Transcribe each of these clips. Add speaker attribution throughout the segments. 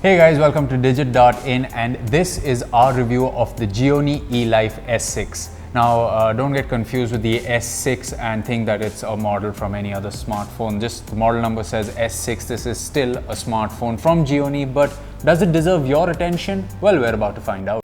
Speaker 1: Hey guys, welcome to Digit.in, and this is our review of the Gionee Elife S6. Now, don't get confused with the S6 and think that it's a model from any other smartphone. Just the model number says S6. This is still a smartphone from Gionee, but does it deserve your attention? Well, we're about to find out.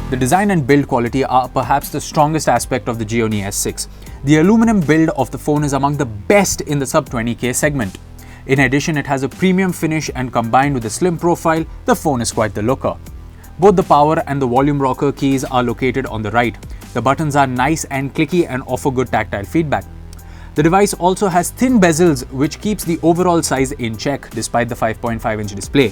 Speaker 1: The design and build quality are perhaps the strongest aspect of the Gionee S6. The aluminum build of the phone is among the best in the sub 20K segment. In addition, it has a premium finish, and combined with a slim profile, the phone is quite the looker. Both the power and the volume rocker keys are located on the right. The buttons are nice and clicky and offer good tactile feedback. The device also has thin bezels, which keeps the overall size in check despite the 5.5-inch display.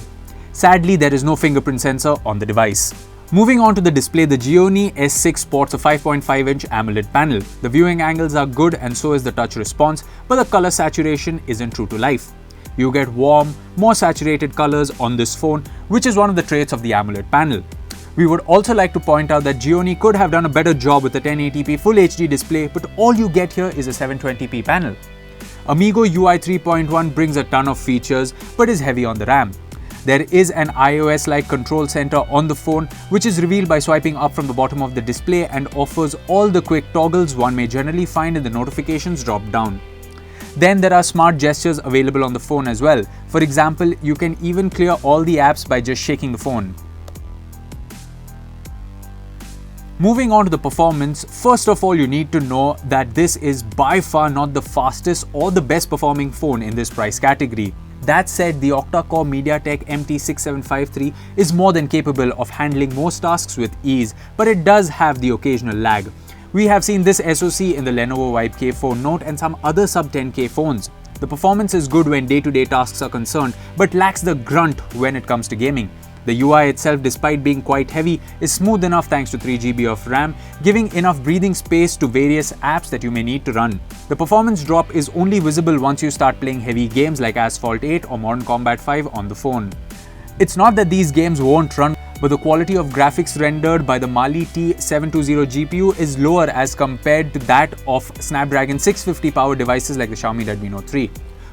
Speaker 1: Sadly, there is no fingerprint sensor on the device. Moving on to the display, the Gionee S6 sports a 5.5-inch AMOLED panel. The viewing angles are good and so is the touch response, but the color saturation isn't true to life. You get warm, more saturated colors on this phone, which is one of the traits of the AMOLED panel. We would also like to point out that Gionee could have done a better job with a 1080p Full HD display, but all you get here is a 720p panel. Amigo UI 3.1 brings a ton of features, but is heavy on the RAM. There is an iOS-like control center on the phone, which is revealed by swiping up from the bottom of the display and offers all the quick toggles one may generally find in the notifications drop-down. Then there are smart gestures available on the phone as well. For example, you can even clear all the apps by just shaking the phone. Moving on to the performance, first of all you need to know that this is by far not the fastest or the best performing phone in this price category. That said, the octa-core MediaTek MT6753 is more than capable of handling most tasks with ease, but it does have the occasional lag. We have seen this SoC in the Lenovo Vibe K4 Note and some other sub-10K phones. The performance is good when day-to-day tasks are concerned, but lacks the grunt when it comes to gaming. The UI itself, despite being quite heavy, is smooth enough thanks to 3GB of RAM, giving enough breathing space to various apps that you may need to run. The performance drop is only visible once you start playing heavy games like Asphalt 8 or Modern Combat 5 on the phone. It's not that these games won't run, but the quality of graphics rendered by the Mali T720 GPU is lower as compared to that of Snapdragon 650 powered devices like the Xiaomi Redmi Note 3.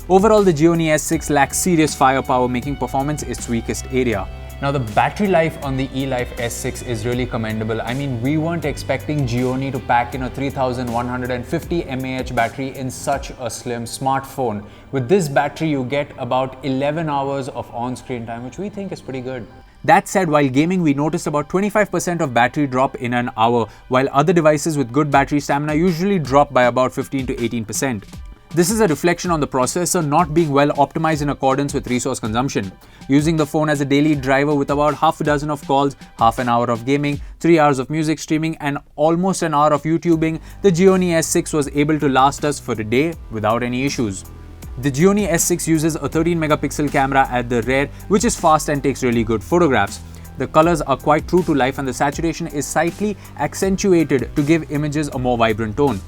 Speaker 1: Overall, the Gionee S6 lacks serious firepower, making performance its weakest area. Now, the battery life on the Elife S6 is really commendable. I mean, we weren't expecting Gionee to pack in a 3150 mAh battery in such a slim smartphone. With this battery, you get about 11 hours of on-screen time, which we think is pretty good. That said, while gaming, we noticed about 25% of battery drop in an hour, while other devices with good battery stamina usually drop by about 15 to 18%. This is a reflection on the processor not being well optimized in accordance with resource consumption. Using the phone as a daily driver with about half a dozen of calls, half an hour of gaming, 3 hours of music streaming and almost an hour of YouTubing, the Gionee S6 was able to last us for a day without any issues. The Gionee S6 uses a 13 megapixel camera at the rear, which is fast and takes really good photographs. The colors are quite true to life and the saturation is slightly accentuated to give images a more vibrant tone.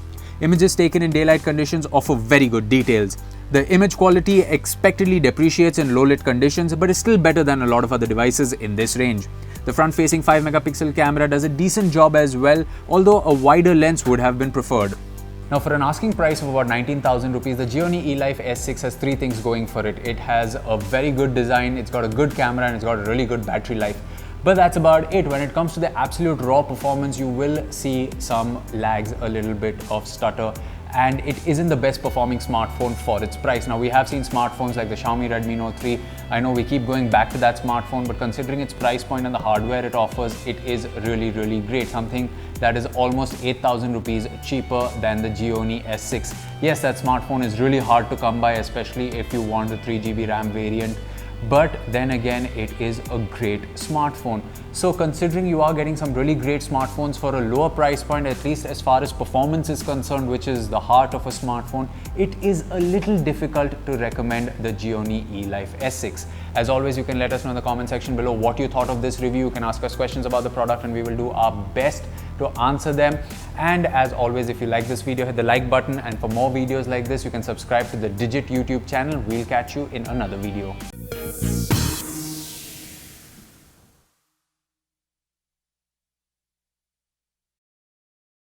Speaker 1: Images taken in daylight conditions offer very good details. The image quality expectedly depreciates in low-lit conditions, but is still better than a lot of other devices in this range. The front-facing 5 megapixel camera does a decent job as well, although a wider lens would have been preferred. Now, for an asking price of about 19,000 rupees, the Gionee Elife S6 has three things going for it. It has a very good design, it's got a good camera, and it's got a really good battery life. But that's about it. When it comes to the absolute raw performance, you will see some lags, a little bit of stutter, and it isn't the best performing smartphone for its price. Now, we have seen smartphones like the Xiaomi Redmi Note 3. I know we keep going back to that smartphone, but considering its price point and the hardware it offers, it is really, really great. Something that is almost 8,000 rupees cheaper than the Gionee S6. Yes, that smartphone is really hard to come by, especially if you want the 3GB RAM variant. But then again, it is a great smartphone. So considering you are getting some really great smartphones for a lower price point, at least as far as performance is concerned, which is the heart of a smartphone, it is a little difficult to recommend the Gionee Elife S6. As always, you can let us know in the comment section below what you thought of this review. You can ask us questions about the product and we will do our best to answer them. And as always, if you like this video, hit the like button, and for more videos like this, you can subscribe to the Digit YouTube channel. We'll catch you in another video.